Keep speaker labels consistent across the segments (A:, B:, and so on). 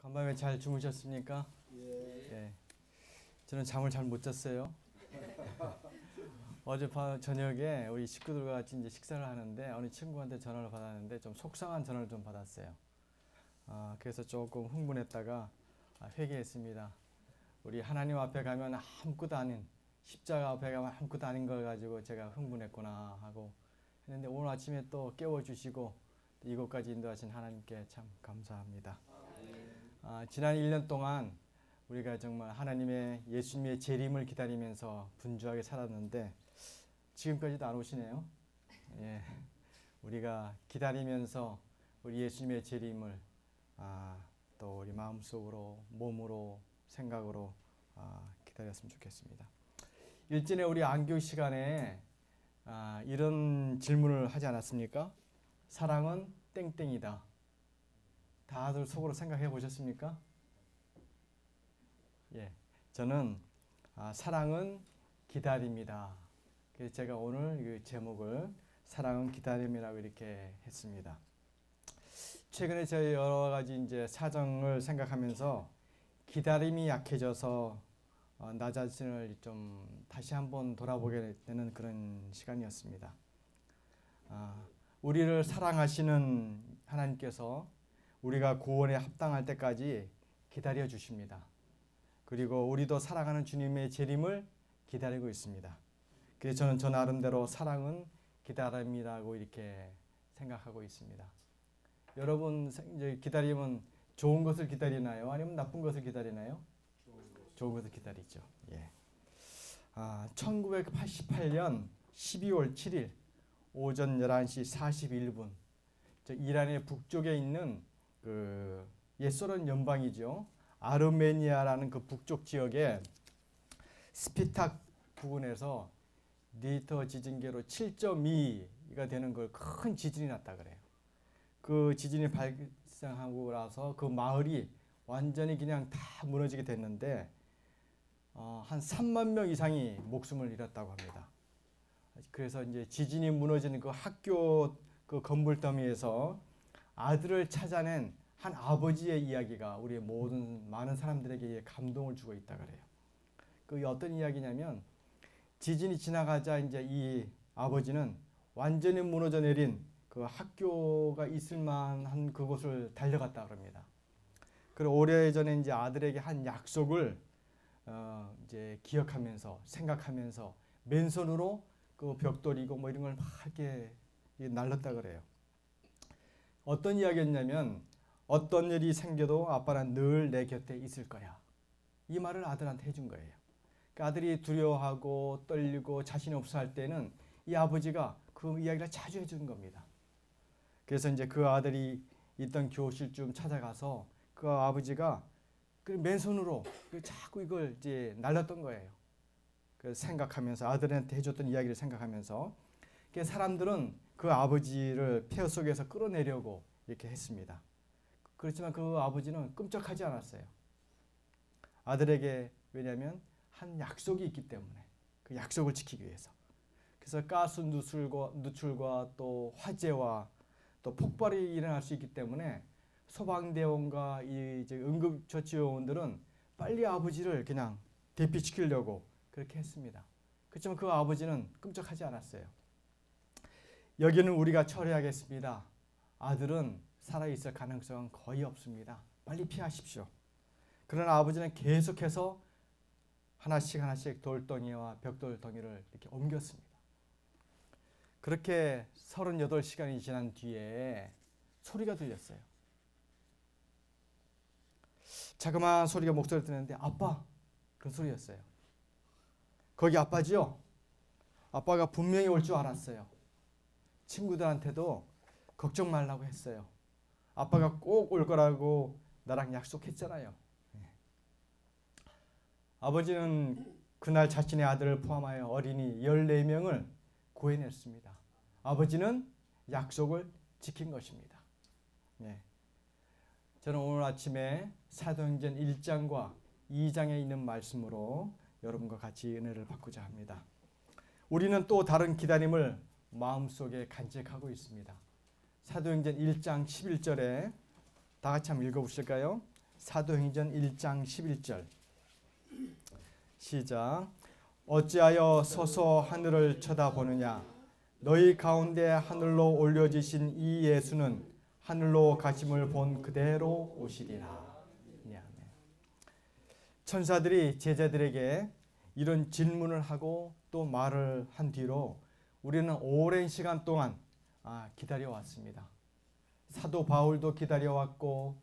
A: 간밤에 잘 주무셨습니까? 예. 저는 잠을 잘 못 잤어요. 어제 저녁에 우리 식구들과 같이 이제 식사를 하는데 어느 친구한테 전화를 받았는데 좀 속상한 전화를 좀 받았어요. 그래서 조금 흥분했다가 회개했습니다. 우리 하나님 앞에 가면 아무것도 아닌, 십자가 앞에 가면 아무것도 아닌 걸 가지고 제가 흥분했구나 하고 했는데, 오늘 아침에 또 깨워주시고 이곳까지 인도하신 하나님께 참 감사합니다. 지난 1년 동안 우리가 정말 하나님의, 예수님의 재림을 기다리면서 분주하게 살았는데 지금까지도 안 오시네요. 예, 우리가 기다리면서 우리 예수님의 재림을 또 우리 마음속으로, 몸으로, 생각으로 기다렸으면 좋겠습니다. 일전에 우리 안교 시간에 이런 질문을 하지 않았습니까? 사랑은 땡땡이다. 다들 속으로 생각해 보셨습니까? 예, 저는 사랑은 기다림이다. 그래서 제가 오늘 이 제목을 사랑은 기다림이라고 이렇게 했습니다. 최근에 저희 여러 가지 이제 사정을 생각하면서 기다림이 약해져서 나 자신을 좀 다시 한번 돌아보게 되는 그런 시간이었습니다. 우리를 사랑하시는 하나님께서 우리가 구원에 합당할 때까지 기다려 주십니다. 그리고 우리도 사랑하는 주님의 재림을 기다리고 있습니다. 그래서 저는 저 나름대로 사랑은 기다림이라고 이렇게 생각하고 있습니다. 여러분 기다림은 좋은 것을 기다리나요? 아니면 나쁜 것을 기다리나요? 좋은 것을 기다리죠. 예. 1988년 12월 7일 오전 11시 41분 이란의 북쪽에 있는 그 옛소련 연방이죠. 아르메니아라는 그 북쪽 지역에 스피탁 부근에서 리히터 지진계로 7.2가 되는 걸 큰 지진이 났다 그래요. 그 지진이 발생하고 나서 그 마을이 완전히 그냥 다 무너지게 됐는데 한 3만 명 이상이 목숨을 잃었다고 합니다. 그래서 이제 지진이 무너지는 그 학교 그 건물 더미에서 아들을 찾아낸 한 아버지의 이야기가 우리 모든 많은 사람들에게 감동을 주고 있다 그래요. 그 어떤 이야기냐면, 지진이 지나가자 이제 이 아버지는 완전히 무너져 내린 그 학교가 있을 만한 그곳을 달려갔다 그럽니다. 그리고 오래전에 이제 아들에게 한 약속을 이제 기억하면서 생각하면서 맨손으로 그 벽돌이고 뭐 이런 걸 막 이렇게 날렸다 그래요. 어떤 이야기였냐면, 어떤 일이 생겨도 아빠는 늘 내 곁에 있을 거야. 이 말을 아들한테 해준 거예요. 그러니까 아들이 두려워하고 떨리고 자신이 없어 할 때는 이 아버지가 그 이야기를 자주 해주는 겁니다. 그래서 이제 그 아들이 있던 교실쯤 찾아가서 그 아버지가 그 맨손으로 자꾸 이걸 이제 날렸던 거예요. 그래서 생각하면서 아들한테 해줬던 이야기를 생각하면서 사람들은 그 아버지를 폐허 속에서 끌어내려고 이렇게 했습니다. 그렇지만 그 아버지는 끔찍하지 않았어요. 아들에게, 왜냐하면 한 약속이 있기 때문에, 그 약속을 지키기 위해서. 그래서 가스 누출과 또 화재와 또 폭발이 일어날 수 있기 때문에 소방대원과 이 응급처치요원들은 빨리 아버지를 그냥 대피시키려고 그렇게 했습니다. 그렇지만 그 아버지는 끔찍하지 않았어요. 여기는 우리가 처리하겠습니다. 아들은 살아있을 가능성은 거의 없습니다. 빨리 피하십시오. 그러나 아버지는 계속해서 하나씩 돌덩이와 벽돌덩이를 이렇게 옮겼습니다. 그렇게 38시간이 지난 뒤에 소리가 들렸어요. 자그마한 소리가 목소리를 듣는데, 아빠! 그 소리였어요. 거기 아빠지요? 아빠가 분명히 올 줄 알았어요. 친구들한테도 걱정 말라고 했어요. 아빠가 꼭 올 거라고 나랑 약속했잖아요. 아버지는 그날 자신의 아들을 포함하여 어린이 14명을 구해냈습니다. 아버지는 약속을 지킨 것입니다. 저는 오늘 아침에 사도행전 1장과 2장에 있는 말씀으로 여러분과 같이 은혜를 받고자 합니다. 우리는 또 다른 기다림을 마음속에 간직하고 있습니다. 사도행전 1장 11절에 다 같이 한번 읽어보실까요? 사도행전 1장 11절 시작. 어찌하여 서서 하늘을 쳐다보느냐. 너희 가운데 하늘로 올려지신 이 예수는 하늘로 가심을 본 그대로 오시리라. 천사들이 제자들에게 이런 질문을 하고 또 말을 한 뒤로 우리는 오랜 시간 동안 기다려왔습니다. 사도 바울도 기다려왔고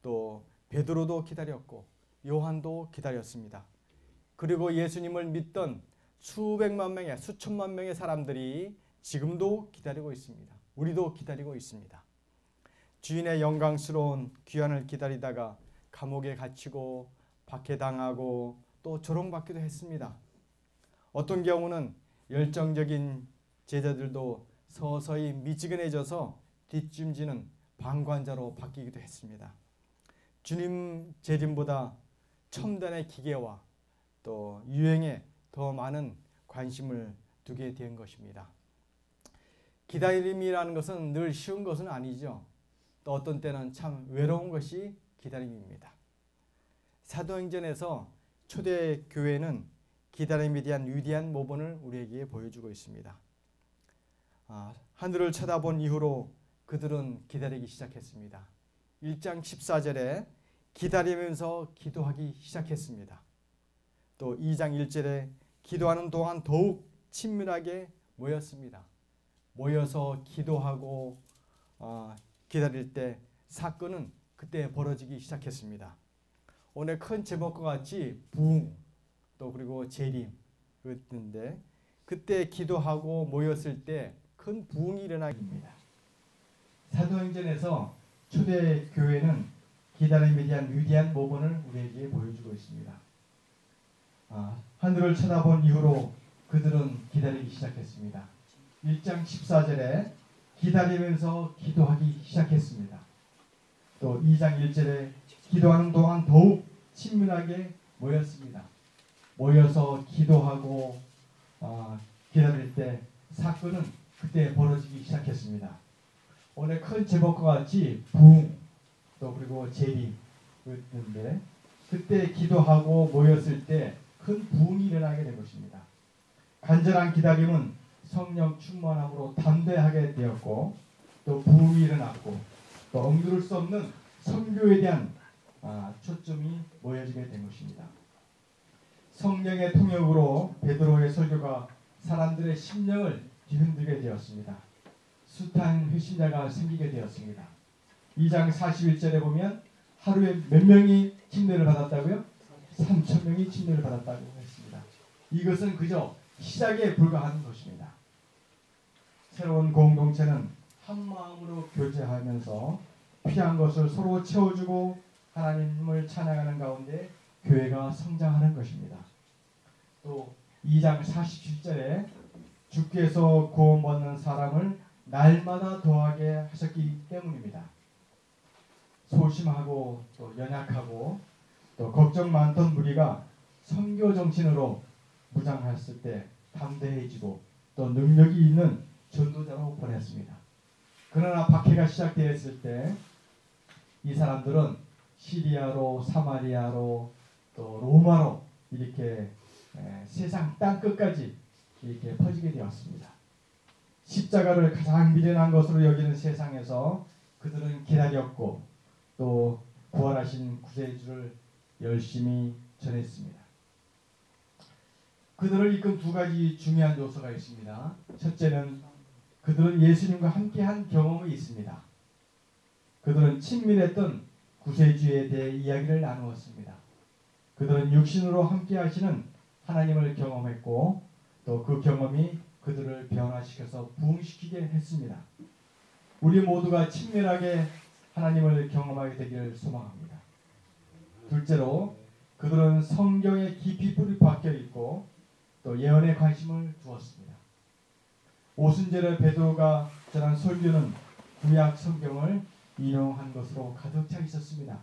A: 또 베드로도 기다렸고 요한도 기다렸습니다. 그리고 예수님을 믿던 수백만 명의 수천만 명의 사람들이 지금도 기다리고 있습니다. 우리도 기다리고 있습니다. 주인의 영광스러운 귀환을 기다리다가 감옥에 갇히고 박해당하고 또 조롱받기도 했습니다. 어떤 경우는 열정적인 제자들도 서서히 미지근해져서 뒷짐지는 방관자로 바뀌기도 했습니다. 주님 재림보다 첨단의 기계와 또 유행에 더 많은 관심을 두게 된 것입니다. 기다림이라는 것은 늘 쉬운 것은 아니죠. 또 어떤 때는 참 외로운 것이 기다림입니다. 사도행전에서 초대 교회는 기다림에 대한 위대한 모본을 우리에게 보여주고 있습니다. 하늘을 쳐다본 이후로 그들은 기다리기 시작했습니다. 1장 14절에 기다리면서 기도하기 시작했습니다. 또 2장 1절에 기도하는 동안 더욱 친밀하게 모였습니다. 모여서 기도하고 기다릴 때 사건은 그때 벌어지기 시작했습니다. 오늘 큰 제목과 같이 부흥 또 그리고 재림 그랬는데 그때 기도하고 모였을 때 큰 부흥이 일어나게 됩니다. 사도행전에서 초대 교회는 기다림에 대한 위대한 모본을 우리에게 보여주고 있습니다. 하늘을 쳐다본 이후로 그들은 기다리기 시작했습니다. 1장 14절에 기다리면서 기도하기 시작했습니다. 또 2장 1절에 기도하는 동안 더욱 친밀하게 모였습니다. 모여서 기도하고 기다릴 때 사건은 그때 벌어지기 시작했습니다. 오늘 큰 제목과 같이 부흥 또 그리고 재림 그랬는데 그때 기도하고 모였을 때 큰 부흥이 일어나게 된 것입니다. 간절한 기다림은 성령 충만함으로 담대하게 되었고 또 부흥이 일어났고 또 억누를 수 없는 선교에 대한 초점이 모여지게 된 것입니다. 성령의 통역으로 베드로의 설교가 사람들의 심령을 뒤흔들게 되었습니다. 숱한 회심자가 생기게 되었습니다. 2장 41절에 보면 하루에 몇 명이 침례를 받았다고요? 3,000명이 침례를 받았다고 했습니다. 이것은 그저 시작에 불과한 것입니다. 새로운 공동체는 한 마음으로 교제하면서 필요한 것을 서로 채워주고 하나님을 찬양하는 가운데 교회가 성장하는 것입니다. 또 2장 47절에 주께서 구원받는 사람을 날마다 더하게 하셨기 때문입니다. 소심하고 또 연약하고 또 걱정 많던 무리가 선교 정신으로 무장했을 때 담대해지고 또 능력이 있는 전도자로 보냈습니다. 그러나 박해가 시작되었을 때 이 사람들은 시리아로 사마리아로 또 로마로 이렇게 세상 땅끝까지 이렇게 퍼지게 되었습니다. 십자가를 가장 미련한 것으로 여기는 세상에서 그들은 기다렸고 또 부활하신 구세주를 열심히 전했습니다. 그들을 이끈 두 가지 중요한 요소가 있습니다. 첫째는 그들은 예수님과 함께한 경험이 있습니다. 그들은 친밀했던 구세주에 대해 이야기를 나누었습니다. 그들은 육신으로 함께하시는 하나님을 경험했고 또 그 경험이 그들을 변화시켜서 부흥시키게 했습니다. 우리 모두가 친밀하게 하나님을 경험하게 되기를 소망합니다. 둘째로 그들은 성경에 깊이 뿌리 박혀 있고 또 예언에 관심을 두었습니다. 오순절에 베드로가 전한 설교는 구약 성경을 인용한 것으로 가득 차 있었습니다.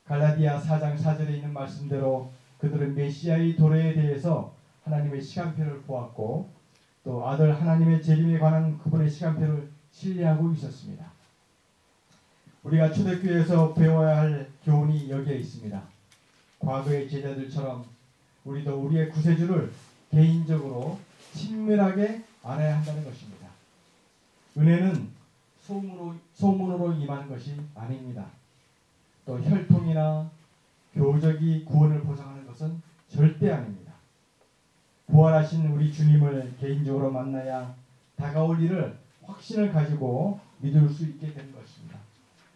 A: 갈라디아 4장 4절에 있는 말씀대로 그들은 메시아의 도래에 대해서 하나님의 시간표를 보았고 또 아들 하나님의 재림에 관한 그분의 시간표를 신뢰하고 있었습니다. 우리가 초대교회에서 배워야 할 교훈이 여기에 있습니다. 과거의 제자들처럼 우리도 우리의 구세주를 개인적으로 친밀하게 알아야 한다는 것입니다. 은혜는 소문으로 임하는 것이 아닙니다. 또 혈통이나 교적이 구원을 보장하는 것은 절대 아닙니다. 부활하신 우리 주님을 개인적으로 만나야 다가올 일을 확신을 가지고 믿을 수 있게 되는 것입니다.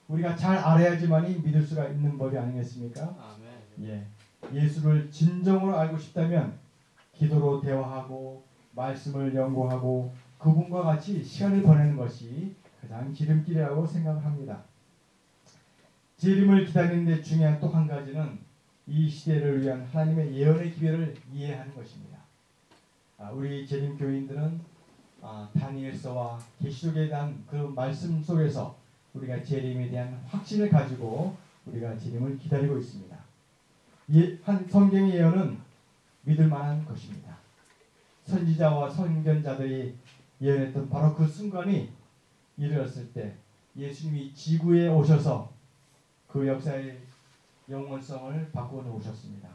A: 우리가 잘 알아야지만이 믿을 수가 있는 법이 아니겠습니까?
B: 아멘.
A: 예. 예수를 진정으로 알고 싶다면 기도로 대화하고 말씀을 연구하고 그분과 같이 시간을 보내는 것이 가장 지름길이라고 생각을 합니다. 재림을 기다리는 데 중요한 또 한 가지는 이 시대를 위한 하나님의 예언의 기회를 이해하는 것입니다. 우리 재림 교인들은 다니엘서와 계시록에 대한 그 말씀 속에서 우리가 재림에 대한 확신을 가지고 우리가 재림을 기다리고 있습니다. 성경의 예언은 믿을 만한 것입니다. 선지자와 선견자들이 예언했던 바로 그 순간이 이르렀을 때 예수님이 지구에 오셔서 그 역사의 영원성을 바꾸어 놓으셨습니다.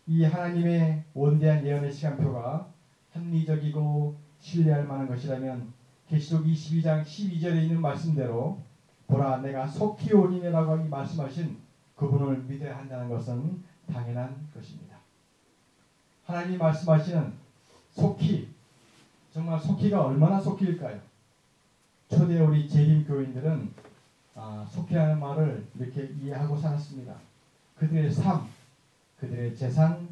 A: 이 하나님의 원대한 예언의 시간표가 합리적이고 신뢰할 만한 것이라면 계시록 22장 12절에 있는 말씀대로 보라 내가 속히 오리니라고 말씀하신 그분을 믿어야 한다는 것은 당연한 것입니다. 하나님 말씀하시는 속히, 정말 속히가 얼마나 속히일까요? 초대 우리 재림 교인들은 속히라는 말을 이렇게 이해하고 살았습니다. 그들의 삶, 그들의 재산,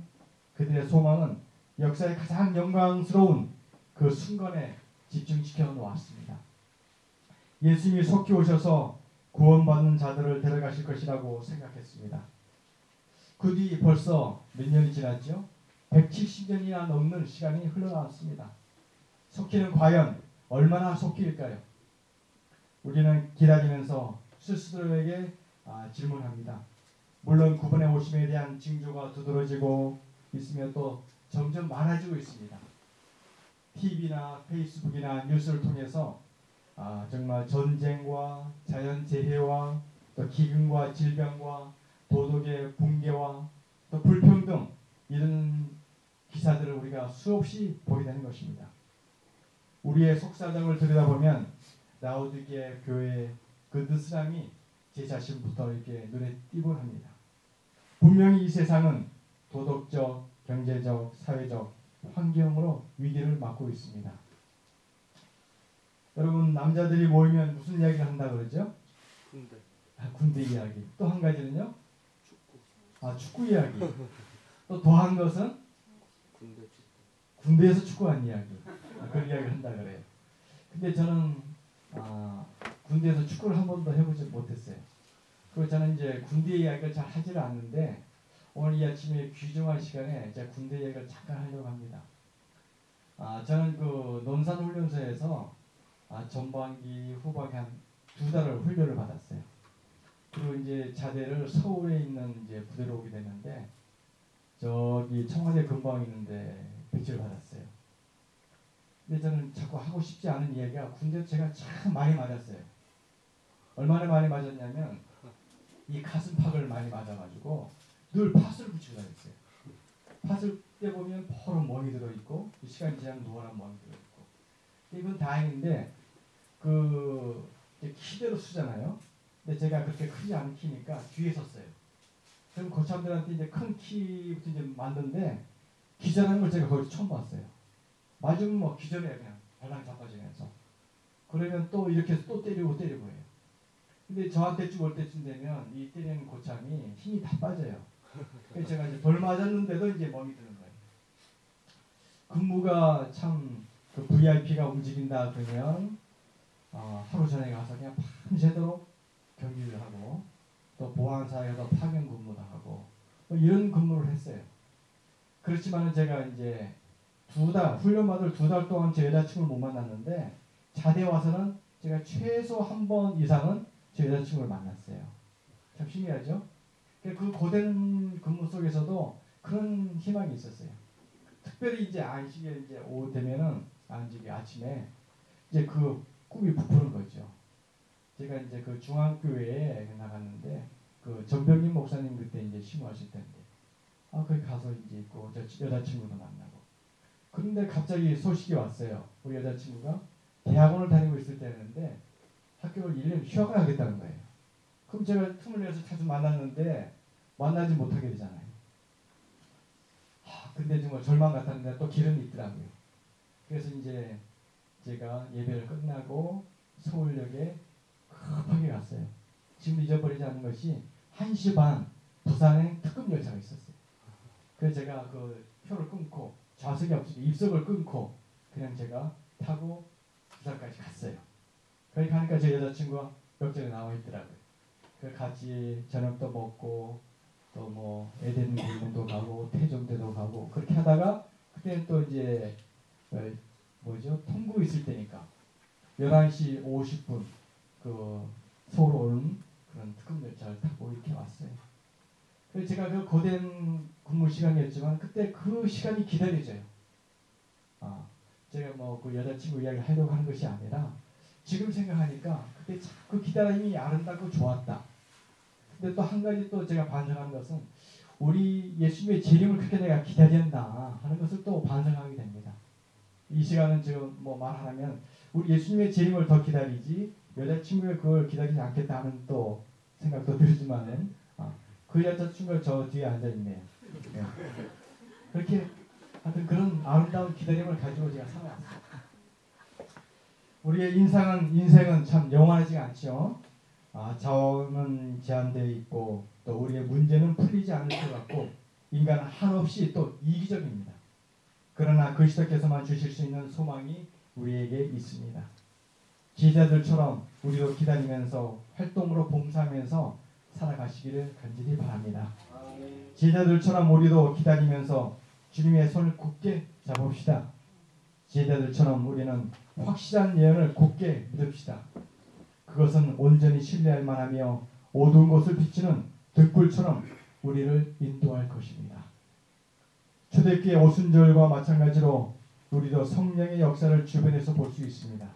A: 그들의 소망은 역사의 가장 영광스러운 그 순간에 집중시켜 놓았습니다. 예수님이 속히 오셔서 구원받는 자들을 데려가실 것이라고 생각했습니다. 그 뒤 벌써 몇 년이 지났죠? 170년이나 넘는 시간이 흘러나왔습니다. 속히는 과연 얼마나 속히일까요? 우리는 기다리면서 스스로에게 질문합니다. 물론 그분의 오심에 대한 징조가 두드러지고 있으며 또 점점 많아지고 있습니다. TV나 페이스북이나 뉴스를 통해서 정말 전쟁과 자연재해와 또 기근과 질병과 도덕의 붕괴와 또 불평등 이런 기사들을 우리가 수없이 보게 되는 것입니다. 우리의 속사정을 들여다보면 라오디게 교회의 그 느스람이 제 자신부터 이렇게 눈에 띄곤 합니다. 분명히 이 세상은 도덕적, 경제적, 사회적 환경으로 위기를 맞고 있습니다. 여러분 남자들이 모이면 무슨 이야기를 한다 그러죠? 군대 이야기. 또 한 가지는요? 축구 이야기. 또 더한 것은 군대에서 축구한 이야기. 그런 이야기를 한다 그래요. 근데 저는 군대에서 축구를 한 번도 해보지 못했어요. 그리고 저는 이제 군대 이야기를 잘 하지를 않는데 오늘 이 아침에 귀중한 시간에 제가 군대 이야기를 잠깐 하려고 합니다. 저는 그 논산훈련소에서 전반기, 후반기 한 2달을 훈련을 받았어요. 그리고 이제 자대를 서울에 있는 이제 부대로 오게 됐는데 저기 청와대 근방 있는데 배치를 받았어요. 근데 저는 자꾸 하고 싶지 않은 이야기가 군대 제가 참 많이 맞았어요. 얼마나 많이 맞았냐면 이 가슴팍을 많이 맞아가지고 늘 팥을 붙이고 다녔어요. 팥을 떼보면 포로 멍이 들어있고 시간이 지나면 노란 멍이 들어있고 이건 다행인데 그 키대로 쓰잖아요. 근데 제가 그렇게 크지 않은 키니까 뒤에 섰어요. 그럼 고참들한테 이제 큰 키부터 이제 만드는데 기절하는 걸 제가 거기서 처음 봤어요. 맞으면 뭐 기절해요. 그냥 발랑 자빠지면서. 그러면 또 이렇게 해서 또 때리고 해요. 근데 저한테 쭉 올 때쯤 되면 이 때리는 고참이 힘이 다 빠져요. 그래서 제가 이제 덜 맞았는데도 이제 멍이 드는 거예요. 근무가 참 그 VIP가 움직인다 그러면 하루 전에 가서 그냥 밤새도록 경기를 하고 또 보안사에 가서 파견 근무도 하고 뭐 이런 근무를 했어요. 그렇지만은 제가 이제 훈련받을 2달 동안 제 여자친구를 못 만났는데 자대 와서는 제가 최소 한 번 이상은 제 여자친구를 만났어요. 참 신기하죠? 그 고된 근무 속에서도 그런 희망이 있었어요. 특별히 이제 안식에 이제 오후 되면은 안식이 아침에 이제 그 꿈이 부푸는 거죠. 제가 이제 그 중앙교회에 나갔는데 그 전병임 목사님 그때 이제 심호하실 때인데 거기 가서 이제 있고 저 여자친구도 만나고 그런데 갑자기 소식이 왔어요. 우리 여자친구가 대학원을 다니고 있을 때였는데 학교를 1년 휴학을 하겠다는 거예요. 그럼 제가 틈을 내서 자주 만났는데 만나지 못하게 되잖아요. 근데 정말 절망 같았는데 또 길은 있더라고요. 그래서 이제 제가 예배를 끝나고 서울역에 급하게 갔어요. 지금 잊어버리지 않는 것이 1시 반 부산행 특급 열차가 있었어요. 그래서 제가 그 표를 끊고 좌석이 없으니 입석을 끊고 그냥 제가 타고 부산까지 갔어요. 거기 가니까 제 여자친구가 역전에 나와 있더라고요. 그 같이 저녁도 먹고 또 뭐 에덴 공원도 가고 태종대도 가고 그렇게 하다가 그때는 또 이제 통구 있을 때니까 11시 50분 그 서울 오는 그런 특급 열차를 타고 이렇게 왔어요. 그래서 제가 그 고된 근무 시간이었지만 그때 그 시간이 기다려져요. 제가 뭐 그 여자친구 이야기를 하려고 하는 것이 아니라 지금 생각하니까 그때 참 그 기다림이 아름답고 좋았다. 근데 또 한 가지 또 제가 반성하는 것은 우리 예수님의 재림을 그렇게 내가 기다렸나 하는 것을 또 반성하게 됩니다. 이 시간은 지금 뭐 말하면 우리 예수님의 재림을 더 기다리지 여자친구가 그걸 기다리지 않겠다 하는 또 생각도 들지만은 그 여자친구가 저 뒤에 앉아 있네요. 네. 그렇게 하여튼 그런 아름다운 기다림을 가지고 제가 살아왔어요. 우리의 인생은 참 영원하지가 않죠. 자원은 제한되어 있고 또 우리의 문제는 풀리지 않을 것 같고 인간은 한없이 또 이기적입니다. 그러나 그리스도께서만 주실 수 있는 소망이 우리에게 있습니다. 제자들처럼 우리도 기다리면서 활동으로 봉사하면서 살아가시기를 간절히 바랍니다. 제자들처럼 우리도 기다리면서 주님의 손을 굳게 잡읍시다. 제자들처럼 우리는 확실한 예언을 굳게 믿읍시다. 그것은 온전히 신뢰할 만하며 어두운 곳을 비추는 등불처럼 우리를 인도할 것입니다. 초대교회 오순절과 마찬가지로 우리도 성령의 역사를 주변에서 볼 수 있습니다.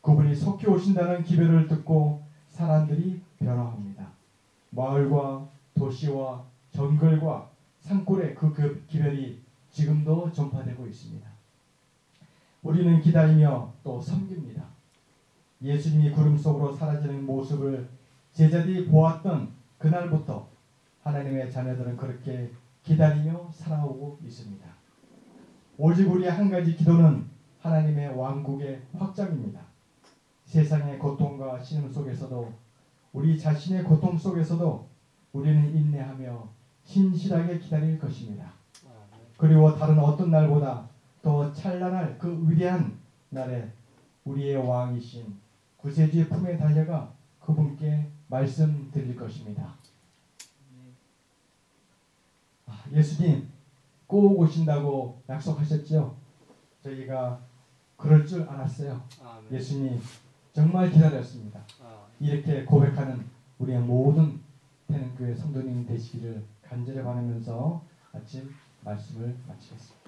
A: 그분이 속히 오신다는 기별을 듣고 사람들이 변화합니다. 마을과 도시와 정글과 산골의 그 기별이 지금도 전파되고 있습니다. 우리는 기다리며 또 섬깁니다. 예수님이 구름 속으로 사라지는 모습을 제자들이 보았던 그날부터 하나님의 자녀들은 그렇게 기다리며 살아오고 있습니다. 오직 우리의 한 가지 기도는 하나님의 왕국의 확장입니다. 세상의 고통과 신음 속에서도 우리 자신의 고통 속에서도 우리는 인내하며 신실하게 기다릴 것입니다. 그리고 다른 어떤 날보다 더 찬란할 그 위대한 날에 우리의 왕이신 구세주의 품에 달려가 그분께 말씀드릴 것입니다. 예수님 꼭 오신다고 약속하셨죠? 저희가 그럴 줄 알았어요. 예수님 정말 기다렸습니다. 이렇게 고백하는 우리의 모든 태능교회 성도님 되시기를 간절히 바라면서 아침 말씀을 마치겠습니다.